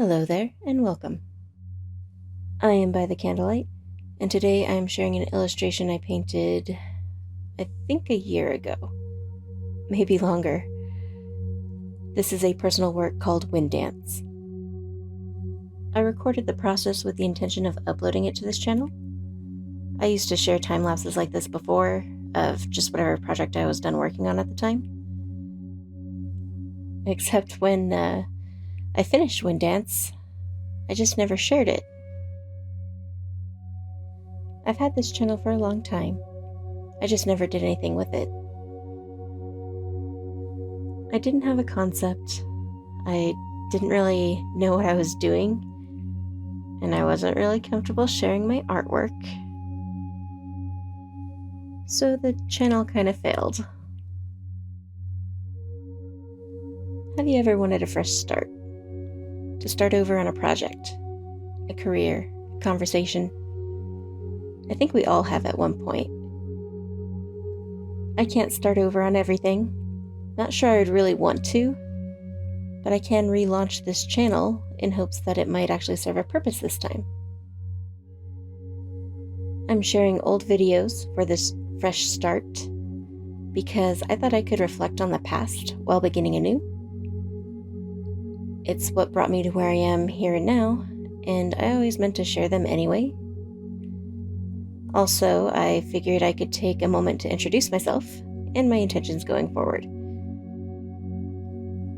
Hello there, and welcome. I am by the candlelight, and today I am sharing an illustration I painted, I think a year ago, maybe longer. This is a personal work called Wind Dance. I recorded the process with the intention of uploading it to this channel. I used to share time lapses like this before, of just whatever project I was done working on at the time. Except when I finished Wind Dance, I just never shared it. I've had this channel for a long time. I just never did anything with it. I didn't have a concept. I didn't really know what I was doing, and I wasn't really comfortable sharing my artwork. So the channel kind of failed. Have you ever wanted a fresh start? To start over on a project, a career, a conversation? I think we all have at one point. I can't start over on everything. Not sure I'd really want to, but I can relaunch this channel in hopes that it might actually serve a purpose this time. I'm sharing old videos for this fresh start because I thought I could reflect on the past while beginning anew. It's what brought me to where I am here and now, and I always meant to share them anyway. Also, I figured I could take a moment to introduce myself and my intentions going forward.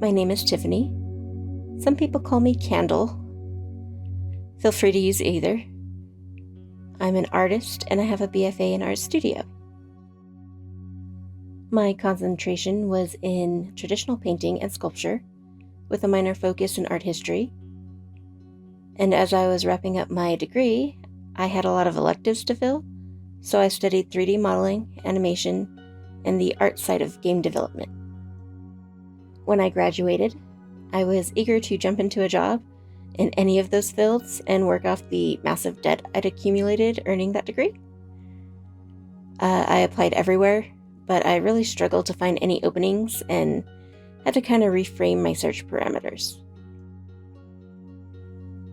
My name is Tiffany. Some people call me Candle. Feel free to use either. I'm an artist and I have a BFA in art studio. My concentration was in traditional painting and sculpture, with a minor focus in art history. And as I was wrapping up my degree, I had a lot of electives to fill, so I studied 3D modeling, animation, and the art side of game development. When I graduated, I was eager to jump into a job in any of those fields and work off the massive debt I'd accumulated earning that degree. I applied everywhere, but I really struggled to find any openings and had to kind of reframe my search parameters.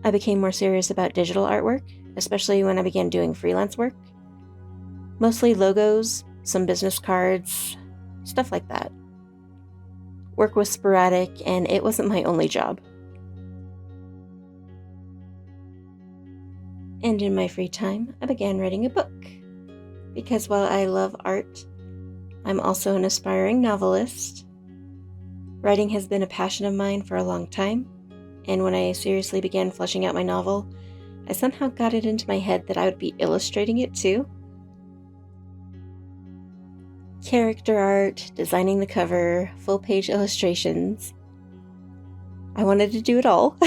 I became more serious about digital artwork, especially when I began doing freelance work. Mostly logos, some business cards, stuff like that. Work was sporadic, and it wasn't my only job. And in my free time, I began writing a book. Because while I love art, I'm also an aspiring novelist. Writing has been a passion of mine for a long time, and when I seriously began fleshing out my novel, I somehow got it into my head that I would be illustrating it too. Character art, designing the cover, full-page illustrations. I wanted to do it all.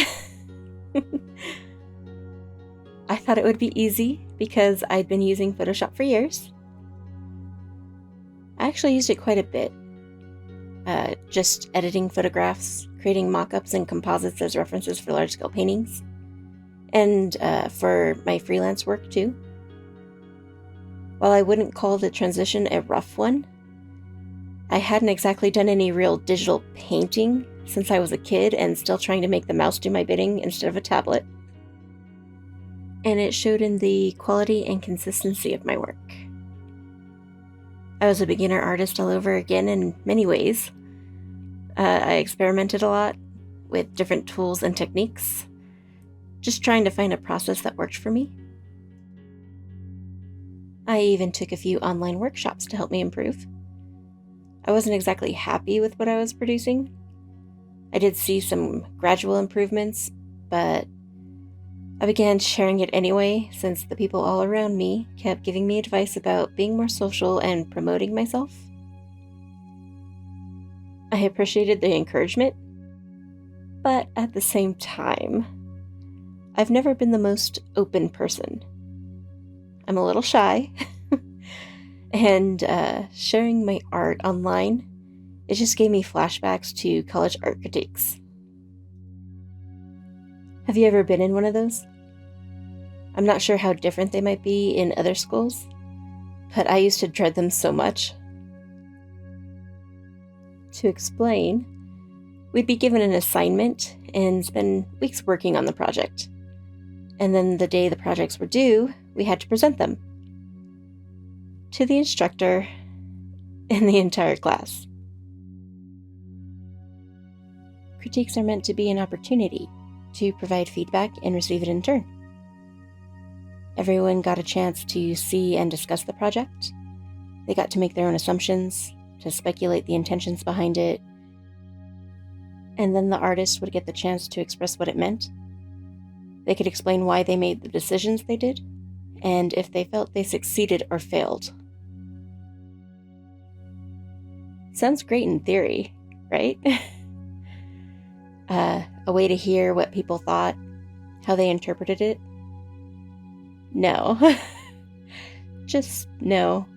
I thought it would be easy because I'd been using Photoshop for years. I actually used it quite a bit. Just editing photographs, creating mock-ups and composites as references for large-scale paintings, and for my freelance work too. While I wouldn't call the transition a rough one, I hadn't exactly done any real digital painting since I was a kid and still trying to make the mouse do my bidding instead of a tablet. And it showed in the quality and consistency of my work. I was a beginner artist all over again in many ways. I experimented a lot with different tools and techniques, just trying to find a process that worked for me. I even took a few online workshops to help me improve. I wasn't exactly happy with what I was producing. I did see some gradual improvements, but I began sharing it anyway since the people all around me kept giving me advice about being more social and promoting myself. I appreciated the encouragement, but at the same time, I've never been the most open person. I'm a little shy, and sharing my art online, it just gave me flashbacks to college art critiques. Have you ever been in one of those? I'm not sure how different they might be in other schools, but I used to dread them so much. To explain, We'd be given an assignment and spend weeks working on the project. And then the day the projects were due, we had to present them to the instructor and the entire class. Critiques are meant to be an opportunity to provide feedback and receive it in turn. Everyone got a chance to see and discuss the project. They got to make their own assumptions, to speculate the intentions behind it, and then the artist would get the chance to express what it meant. They could explain why they made the decisions they did, and if they felt they succeeded or failed. Sounds great in theory, right? A way to hear what people thought, how they interpreted it. No. Just no.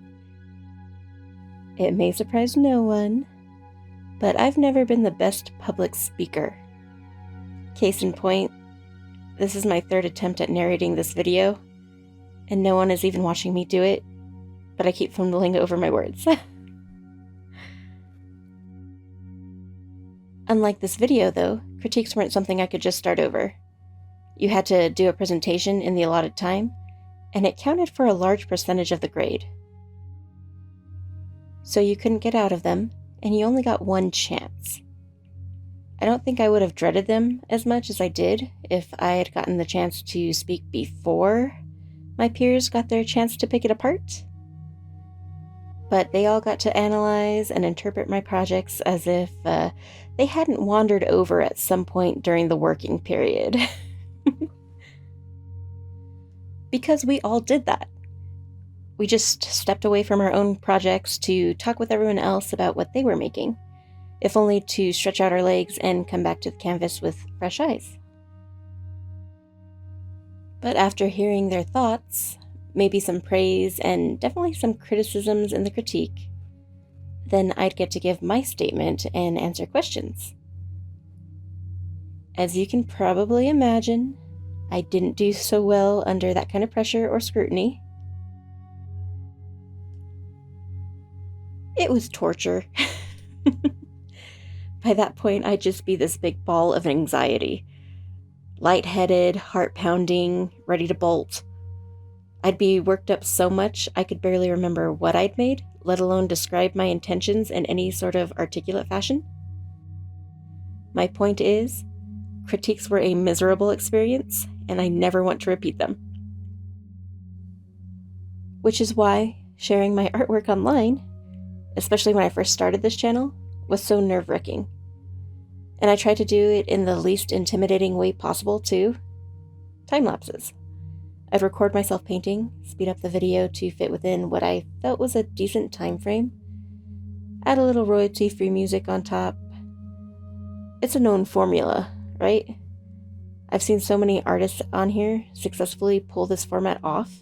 It may surprise no one, but I've never been the best public speaker. Case in point, this is my third attempt at narrating this video, and no one is even watching me do it, but I keep fumbling over my words. Unlike this video, though, critiques weren't something I could just start over. You had to do a presentation in the allotted time, and it counted for a large percentage of the grade. So you couldn't get out of them, and you only got one chance. I don't think I would have dreaded them as much as I did if I had gotten the chance to speak before my peers got their chance to pick it apart. But they all got to analyze and interpret my projects as if they hadn't wandered over at some point during the working period. Because we all did that. We just stepped away from our own projects to talk with everyone else about what they were making, if only to stretch out our legs and come back to the canvas with fresh eyes. But after hearing their thoughts, maybe some praise, and definitely some criticisms in the critique, then I'd get to give my statement and answer questions. As you can probably imagine, I didn't do so well under that kind of pressure or scrutiny. It was torture. By that point, I'd just be this big ball of anxiety. Lightheaded, heart pounding, ready to bolt. I'd be worked up so much I could barely remember what I'd made, let alone describe my intentions in any sort of articulate fashion. My point is, critiques were a miserable experience, and I never want to repeat them. Which is why sharing my artwork online, especially when I first started this channel, was so nerve-wracking. And I tried to do it in the least intimidating way possible too. Time-lapses. I'd record myself painting, speed up the video to fit within what I felt was a decent time frame, add a little royalty-free music on top. It's a known formula, right? I've seen so many artists on here successfully pull this format off.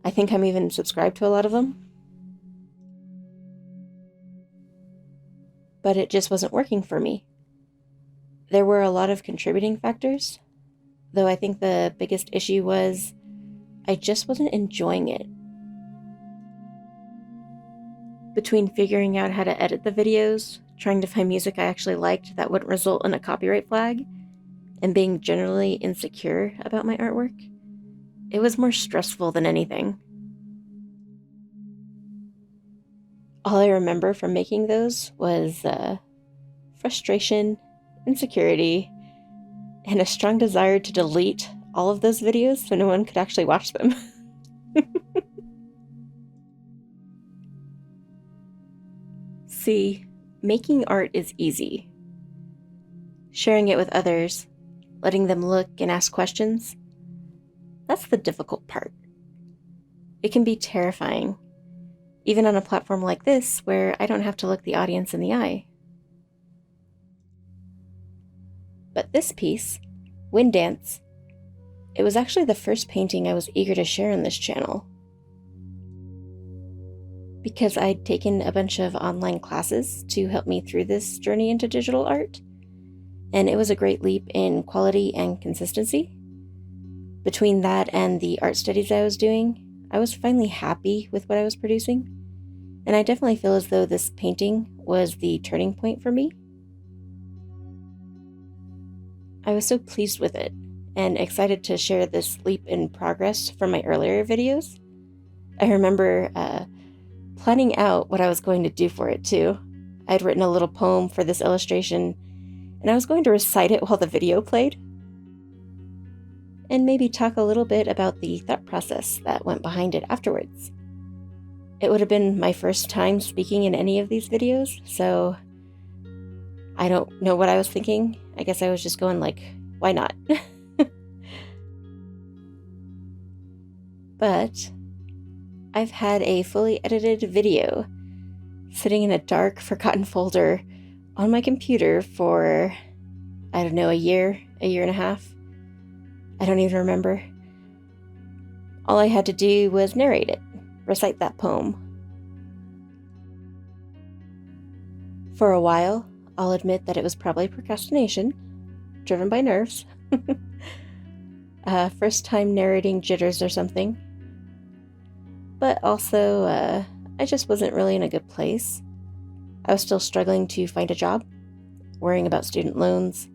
I think I'm even subscribed to a lot of them. But it just wasn't working for me. There were a lot of contributing factors, though I think the biggest issue was I just wasn't enjoying it. Between figuring out how to edit the videos, trying to find music I actually liked that wouldn't result in a copyright flag, and being generally insecure about my artwork, it was more stressful than anything. All I remember from making those was frustration, insecurity, and a strong desire to delete all of those videos so no one could actually watch them. See, making art is easy. Sharing it with others, letting them look and ask questions, that's the difficult part. It can be terrifying, even on a platform like this where I don't have to look the audience in the eye. But this piece, Wind Dance, it was actually the first painting I was eager to share on this channel. Because I'd taken a bunch of online classes to help me through this journey into digital art, and it was a great leap in quality and consistency. Between that and the art studies I was doing, I was finally happy with what I was producing, and I definitely feel as though this painting was the turning point for me. I was so pleased with it and excited to share this leap in progress from my earlier videos. I remember planning out what I was going to do for it too. I'd written a little poem for this illustration, and I was going to recite it while the video played, and maybe talk a little bit about the thought process that went behind it afterwards. It would have been my first time speaking in any of these videos, so I don't know what I was thinking. I guess I was just going like, why not? But I've had a fully edited video sitting in a dark, forgotten folder on my computer for, I don't know, a year and a half. I don't even remember. All I had to do was narrate it, recite that poem. For a while, I'll admit that it was probably procrastination, driven by nerves. First time narrating jitters or something. But also, I just wasn't really in a good place. I was still struggling to find a job, worrying about student loans,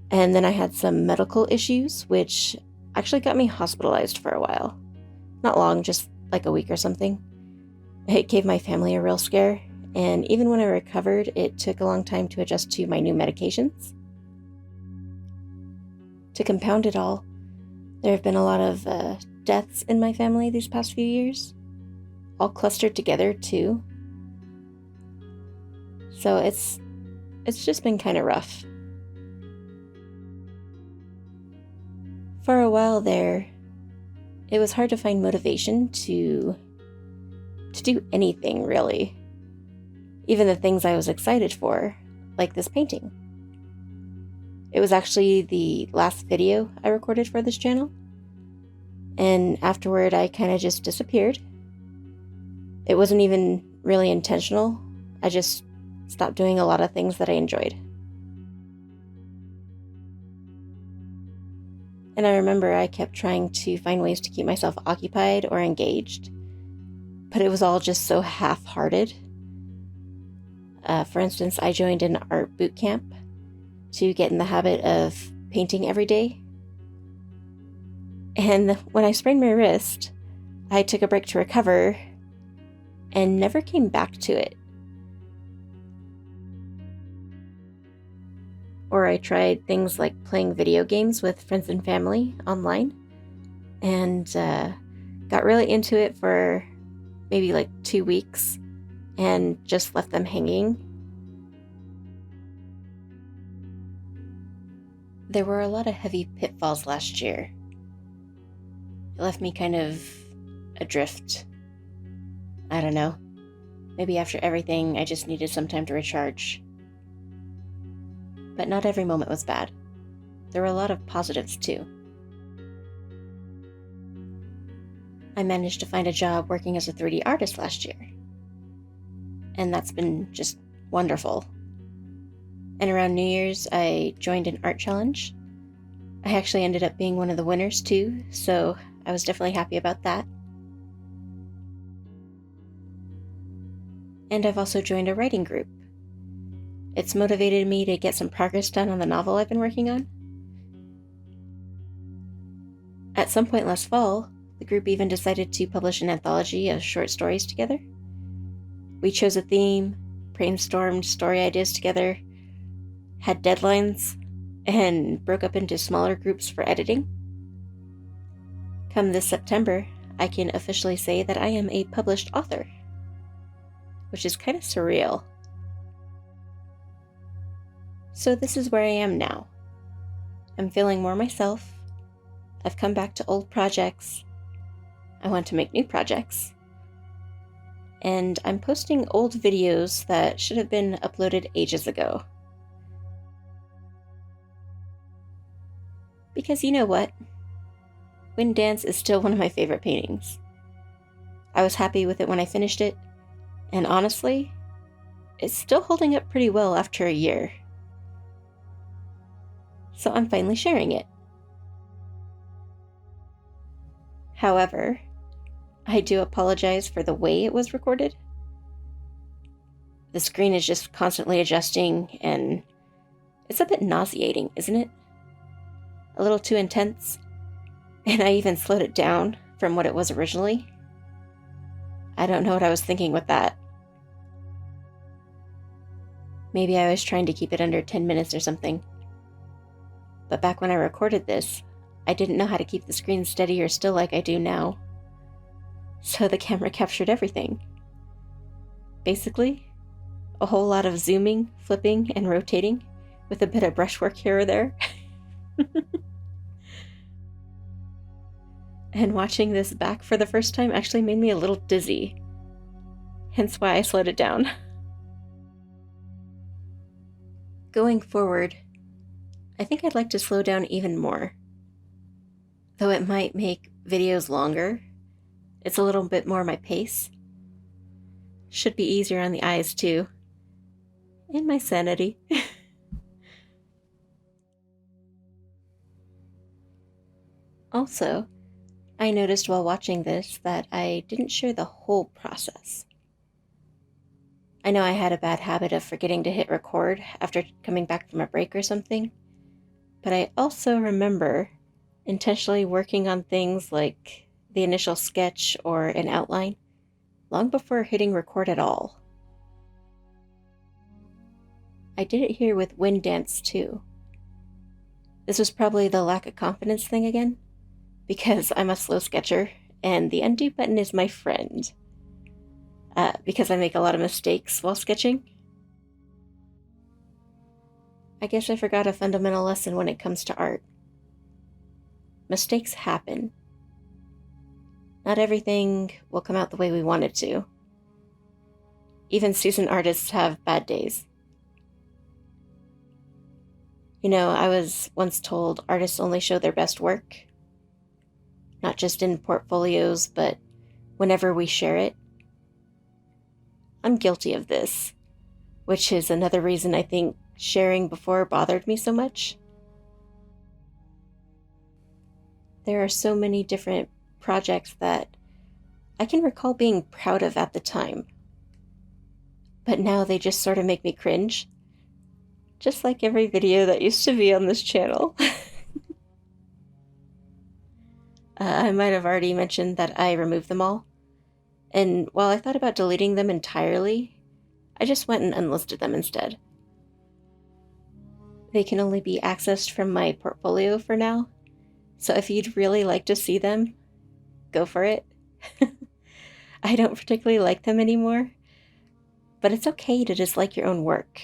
and then I had some medical issues, which actually got me hospitalized for a while. Not long, just like a week or something. It gave my family a real scare, and even when I recovered, it took a long time to adjust to my new medications. To compound it all, there have been a lot of deaths in my family these past few years, all clustered together too. So it's just been kind of rough. For a while there, it was hard to find motivation to do anything really. Even the things I was excited for, like this painting. It was actually the last video I recorded for this channel, and afterward I kind of just disappeared. It wasn't even really intentional. I just stopped doing a lot of things that I enjoyed. And I remember I kept trying to find ways to keep myself occupied or engaged, but it was all just so half-hearted. For instance, I joined an art boot camp to get in the habit of painting every day. And when I sprained my wrist, I took a break to recover and never came back to it. Or I tried things like playing video games with friends and family online, and got really into it for maybe like 2 weeks and just left them hanging. There were a lot of heavy pitfalls last year. It left me kind of adrift. I don't know. Maybe after everything, I just needed some time to recharge. But not every moment was bad. There were a lot of positives too. I managed to find a job working as a 3D artist last year. And that's been just wonderful. And around New Year's, I joined an art challenge. I actually ended up being one of the winners too, so I was definitely happy about that. And I've also joined a writing group. It's motivated me to get some progress done on the novel I've been working on. At some point last fall, the group even decided to publish an anthology of short stories together. We chose a theme, brainstormed story ideas together, had deadlines, and broke up into smaller groups for editing. Come this September, I can officially say that I am a published author, which is kind of surreal. So this is where I am now. I'm feeling more myself. I've come back to old projects. I want to make new projects. And I'm posting old videos that should have been uploaded ages ago. Because you know what? Wind Dance is still one of my favorite paintings. I was happy with it when I finished it, and honestly, it's still holding up pretty well after a year. So I'm finally sharing it. However, I do apologize for the way it was recorded. The screen is just constantly adjusting, and it's a bit nauseating, isn't it? a little too intense, and I even slowed it down from what it was originally. I don't know what I was thinking with that. Maybe I was trying to keep it under 10 minutes or something. But back when I recorded this, I didn't know how to keep the screen steady or still like I do now. So the camera captured everything. Basically, a whole lot of zooming, flipping, and rotating, with a bit of brushwork here or there. And watching this back for the first time actually made me a little dizzy. Hence why I slowed it down. Going forward, I think I'd like to slow down even more. Though it might make videos longer, it's a little bit more my pace. Should be easier on the eyes too. And my sanity. Also, I noticed while watching this that I didn't share the whole process. I know I had a bad habit of forgetting to hit record after coming back from a break or something, but I also remember intentionally working on things like the initial sketch or an outline long before hitting record at all. I did it here with Wind Dance too. This was probably the lack of confidence thing again, because I'm a slow sketcher and the undo button is my friend. Because I make a lot of mistakes while sketching. I guess I forgot a fundamental lesson when it comes to art. Mistakes happen. Not everything will come out the way we want it to. Even seasoned artists have bad days. You know, I was once told artists only show their best work. Not just in portfolios, but whenever we share it. I'm guilty of this, which is another reason I think sharing before bothered me so much. There are so many different projects that I can recall being proud of at the time, but now they just sort of make me cringe, just like every video that used to be on this channel. I might have already mentioned that I removed them all. And while I thought about deleting them entirely, I just went and unlisted them instead. They can only be accessed from my portfolio for now, so if you'd really like to see them, go for it. I don't particularly like them anymore, but it's okay to dislike your own work.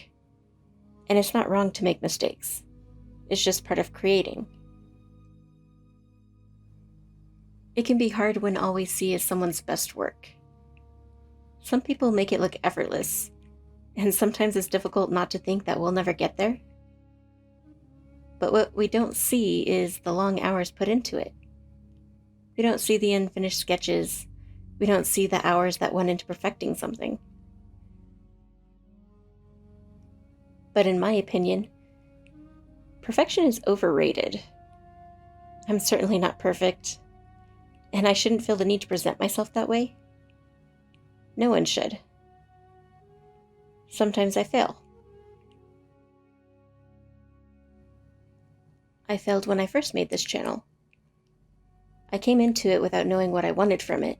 And it's not wrong to make mistakes. It's just part of creating. It can be hard when all we see is someone's best work. Some people make it look effortless, and sometimes it's difficult not to think that we'll never get there. But what we don't see is the long hours put into it. We don't see the unfinished sketches. We don't see the hours that went into perfecting something. But in my opinion, perfection is overrated. I'm certainly not perfect. And I shouldn't feel the need to present myself that way. No one should. Sometimes I fail. I failed when I first made this channel. I came into it without knowing what I wanted from it,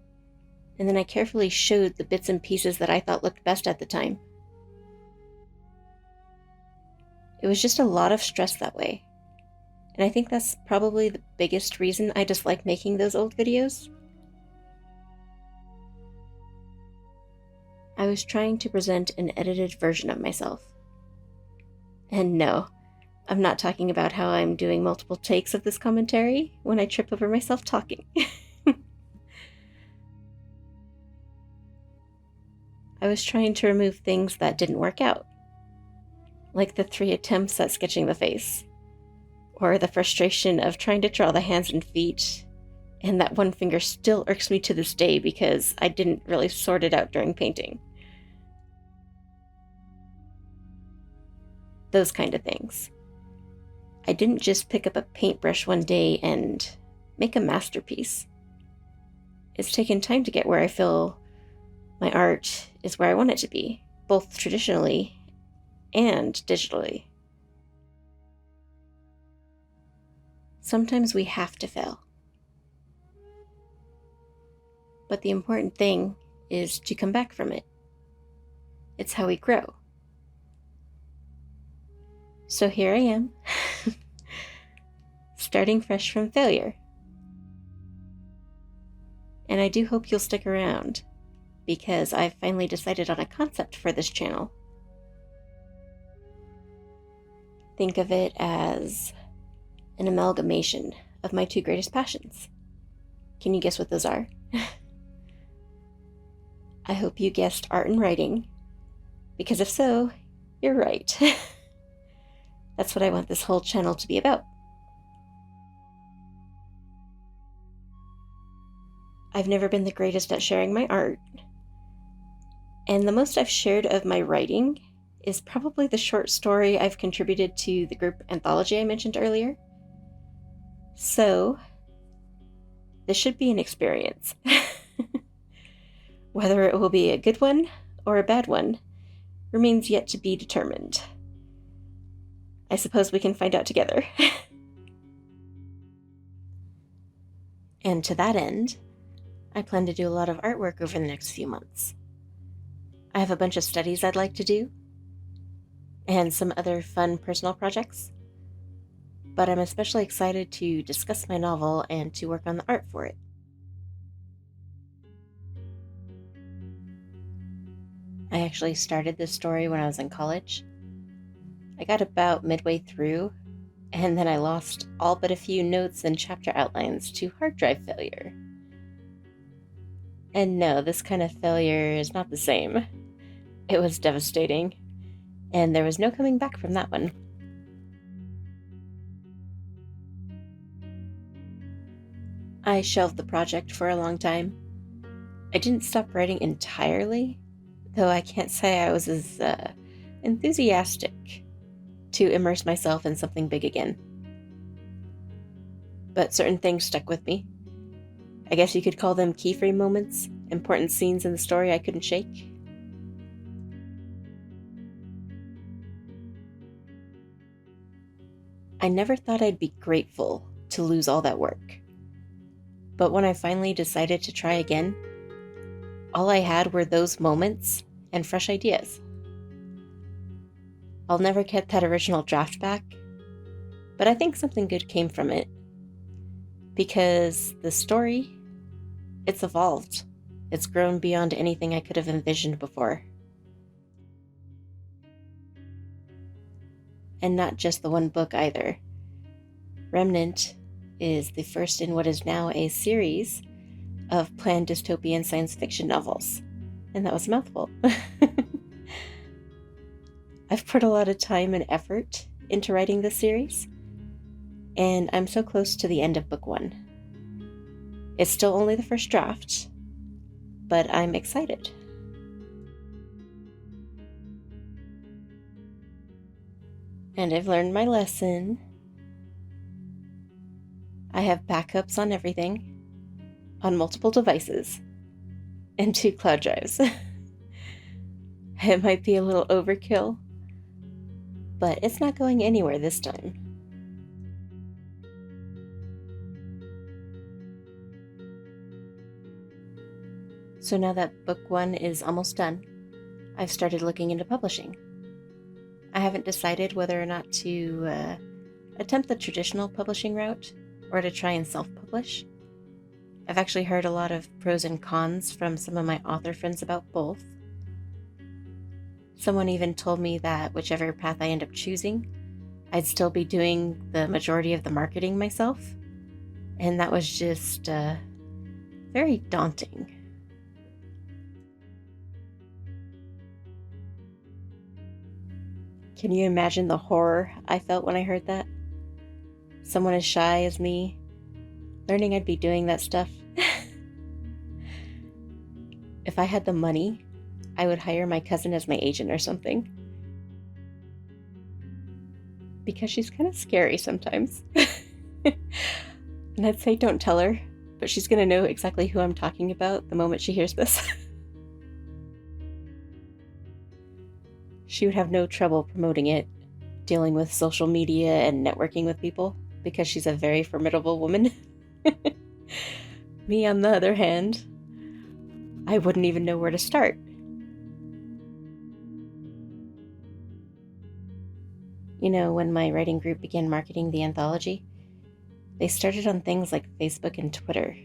and then I carefully showed the bits and pieces that I thought looked best at the time. It was just a lot of stress that way. And I think that's probably the biggest reason I dislike making those old videos. I was trying to present an edited version of myself. And no, I'm not talking about how I'm doing multiple takes of this commentary when I trip over myself talking. I was trying to remove things that didn't work out, like the 3 attempts at sketching the face. Or the frustration of trying to draw the hands and feet, and that one finger still irks me to this day because I didn't really sort it out during painting. Those kind of things. I didn't just pick up a paintbrush one day and make a masterpiece. It's taken time to get where I feel my art is where I want it to be, both traditionally and digitally. Sometimes we have to fail. But the important thing is to come back from it. It's how we grow. So here I am, starting fresh from failure. And I do hope you'll stick around, because I've finally decided on a concept for this channel. Think of it as an amalgamation of my two greatest passions. Can you guess what those are? I hope you guessed art and writing, because if so, you're right. That's what I want this whole channel to be about. I've never been the greatest at sharing my art, and the most I've shared of my writing is probably the short story I've contributed to the group Anthology I mentioned earlier. So, this should be an experience. Whether it will be a good one or a bad one remains yet to be determined. I suppose we can find out together. And to that end, I plan to do a lot of artwork over the next few months. I have a bunch of studies I'd like to do, and some other fun personal projects, but I'm especially excited to discuss my novel and to work on the art for it. I actually started this story when I was in college. I got about midway through, and then I lost all but a few notes and chapter outlines to hard drive failure. And no, this kind of failure is not the same. It was devastating, and there was no coming back from that one. I shelved the project for a long time. I didn't stop writing entirely, though I can't say I was as enthusiastic to immerse myself in something big again. But certain things stuck with me. I guess you could call them keyframe moments, important scenes in the story I couldn't shake. I never thought I'd be grateful to lose all that work. But when I finally decided to try again, all I had were those moments and fresh ideas. I'll never get that original draft back, but I think something good came from it. Because the story, it's evolved. It's grown beyond anything I could have envisioned before. And not just the one book either. Remnant is the first in what is now a series of planned dystopian science fiction novels. And that was a mouthful. I've put a lot of time and effort into writing this series, and I'm so close to the end of book 1. It's still only the first draft, but I'm excited. And I've learned my lesson. I have backups on everything, on multiple devices, and 2 cloud drives. It might be a little overkill, but it's not going anywhere this time. So now that book 1 is almost done, I've started looking into publishing. I haven't decided whether or not to attempt the traditional publishing route or to try and self-publish. I've actually heard a lot of pros and cons from some of my author friends about both. Someone even told me that whichever path I end up choosing, I'd still be doing the majority of the marketing myself, and that was just very daunting. Can you imagine the horror I felt when I heard that? Someone as shy as me, learning I'd be doing that stuff. If I had the money, I would hire my cousin as my agent or something. Because she's kind of scary sometimes. And I'd say don't tell her, but she's going to know exactly who I'm talking about the moment she hears this. She would have no trouble promoting it, dealing with social media and networking with people. because she's a very formidable woman. Me, on the other hand, I wouldn't even know where to start. You know, when my writing group began marketing the anthology, they started on things like Facebook and Twitter.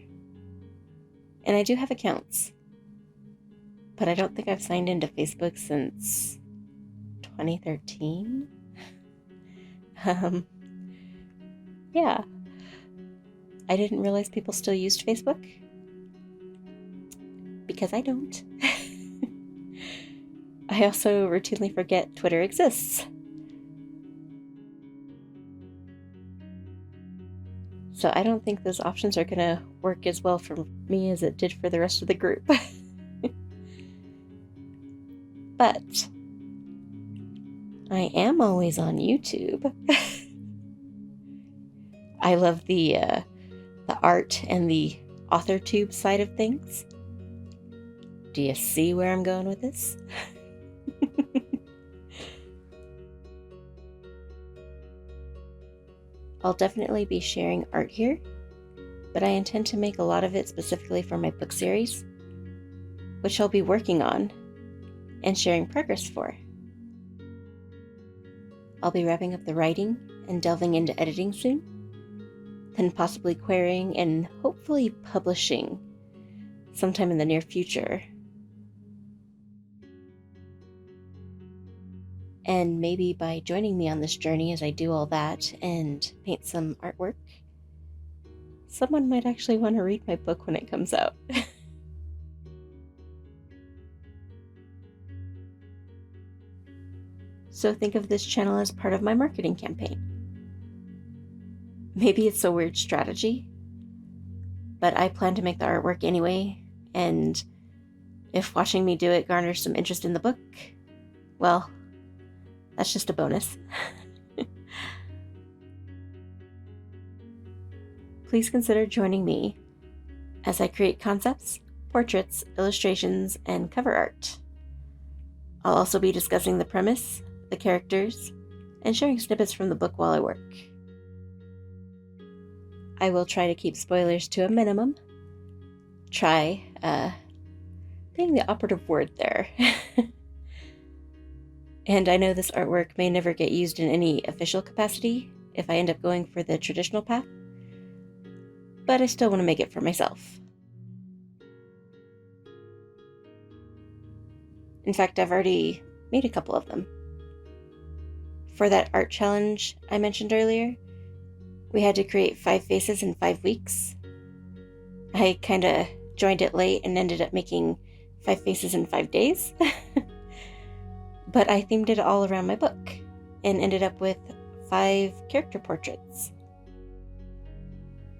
And I do have accounts, but I don't think I've signed into Facebook since 2013. Yeah. I didn't realize people still used Facebook, because I don't. I also routinely forget Twitter exists. So I don't think those options are going to work as well for me as it did for the rest of the group. But I am always on YouTube. I love the art and the author tube side of things. Do you see where I'm going with this? I'll definitely be sharing art here, but I intend to make a lot of it specifically for my book series, which I'll be working on and sharing progress for. I'll be wrapping up the writing and delving into editing soon, then possibly querying and hopefully publishing sometime in the near future. And maybe by joining me on this journey as I do all that and paint some artwork, someone might actually want to read my book when it comes out. So think of this channel as part of my marketing campaign. Maybe it's a weird strategy, but I plan to make the artwork anyway, and if watching me do it garners some interest in the book, well, that's just a bonus. Please consider joining me as I create concepts, portraits, illustrations, and cover art. I'll also be discussing the premise, the characters, and sharing snippets from the book while I work. I will try to keep spoilers to a minimum. Try, being the operative word there. And I know this artwork may never get used in any official capacity if I end up going for the traditional path, but I still want to make it for myself. In fact, I've already made a couple of them. For that art challenge I mentioned earlier, we had to create 5 faces in 5 weeks. I kinda joined it late and ended up making 5 faces in 5 days. But I themed it all around my book and ended up with 5 character portraits.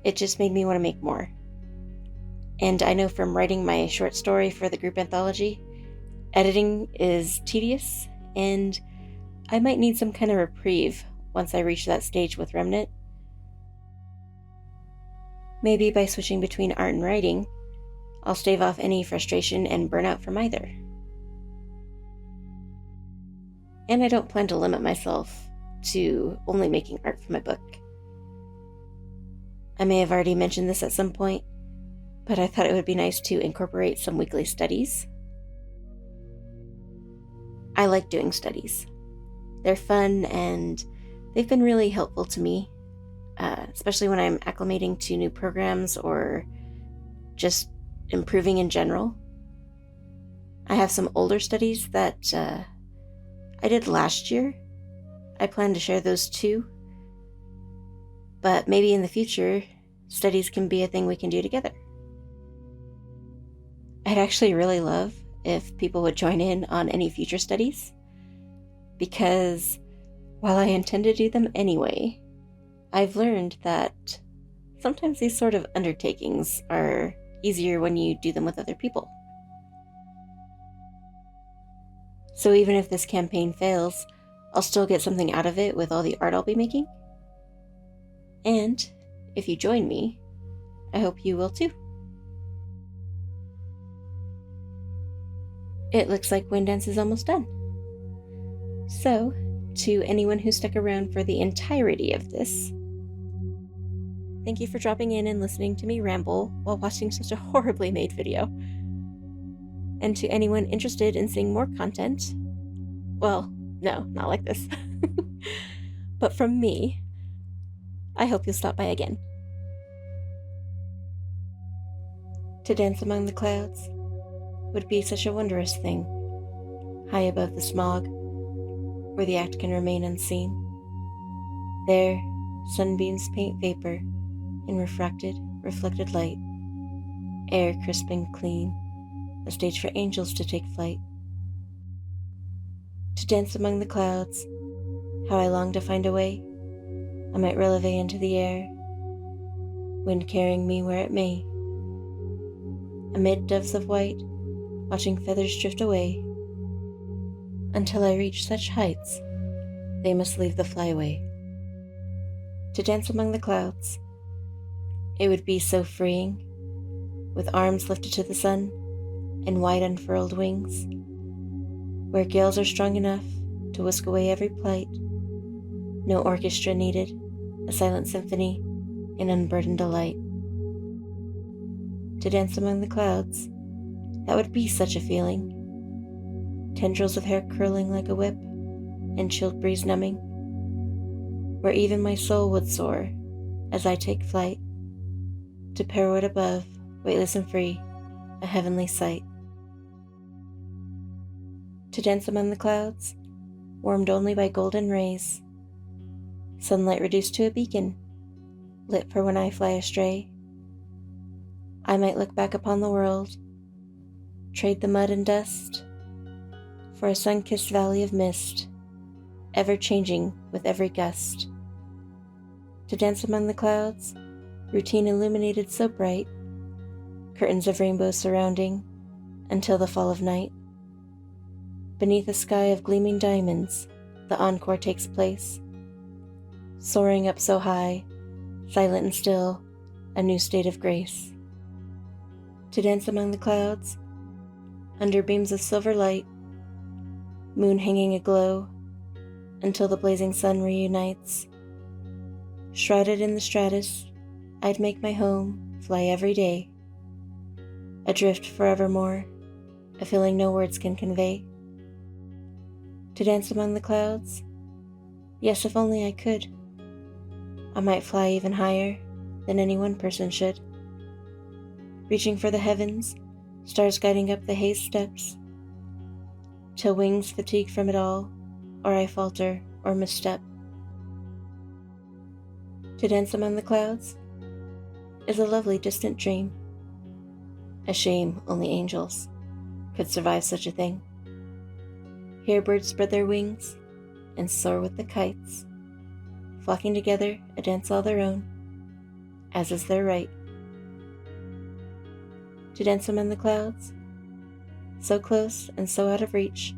It just made me want to make more. And I know from writing my short story for the group anthology, editing is tedious, and I might need some kind of reprieve once I reach that stage with Remnant. Maybe by switching between art and writing, I'll stave off any frustration and burnout from either. And I don't plan to limit myself to only making art for my book. I may have already mentioned this at some point, but I thought it would be nice to incorporate some weekly studies. I like doing studies. They're fun and they've been really helpful to me, especially when I'm acclimating to new programs or just improving in general. I have some older studies that I did last year. I plan to share those too. But maybe in the future, studies can be a thing we can do together. I'd actually really love if people would join in on any future studies, because while I intend to do them anyway, I've learned that sometimes these sort of undertakings are easier when you do them with other people. So even if this campaign fails, I'll still get something out of it with all the art I'll be making. And if you join me, I hope you will too. It looks like Wind Dance is almost done. So, to anyone who stuck around for the entirety of this, Thank you for dropping in and listening to me ramble while watching such a horribly made video. And to anyone interested in seeing more content, well, no, not like this, but from me, I hope you'll stop by again. To dance among the clouds would be such a wondrous thing, high above the smog, where the act can remain unseen. There, sunbeams paint vapor in reflected light, air crisp and clean, a stage for angels to take flight. To dance among the clouds, how I long to find a way I might releve into the air, wind carrying me where it may. Amid doves of white, watching feathers drift away, until I reach such heights, they must leave the flyway. To dance among the clouds, it would be so freeing, with arms lifted to the sun and wide unfurled wings, where gales are strong enough to whisk away every plight. No orchestra needed, a silent symphony in unburdened delight. To dance among the clouds, that would be such a feeling. Tendrils of hair curling like a whip, and chilled breeze numbing, where even my soul would soar as I take flight, to pirouette above, weightless and free, a heavenly sight. To dance among the clouds, warmed only by golden rays, sunlight reduced to a beacon, lit for when I fly astray. I might look back upon the world, trade the mud and dust for a sun-kissed valley of mist, ever changing with every gust. To dance among the clouds, routine illuminated so bright, curtains of rainbows surrounding until the fall of night. Beneath a sky of gleaming diamonds, the encore takes place, soaring up so high, silent and still, a new state of grace. To dance among the clouds, under beams of silver light, moon hanging aglow, until the blazing sun reunites. Shrouded in the stratus, I'd make my home, fly every day, adrift forevermore, a feeling no words can convey. To dance among the clouds, yes, if only I could, I might fly even higher than any one person should, reaching for the heavens, stars guiding up the haze steps, till wings fatigue from it all, or I falter or misstep. To dance among the clouds is a lovely distant dream. A shame only angels could survive such a thing. Here birds spread their wings and soar with the kites, flocking together, a dance all their own, as is their right. To dance among the clouds, so close and so out of reach,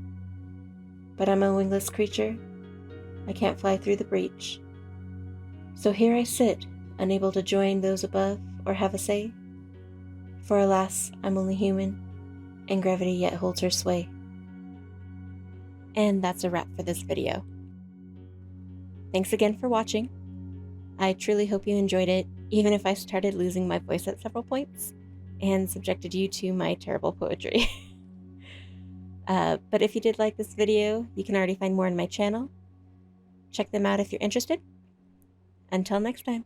but I'm a wingless creature, I can't fly through the breach. So here I sit, unable to join those above or have a say, for alas, I'm only human, and gravity yet holds her sway. And that's a wrap for this video. Thanks again for watching. I truly hope you enjoyed it, even if I started losing my voice at several points and subjected you to my terrible poetry. But if you did like this video, you can already find more on my channel. Check them out if you're interested. Until next time.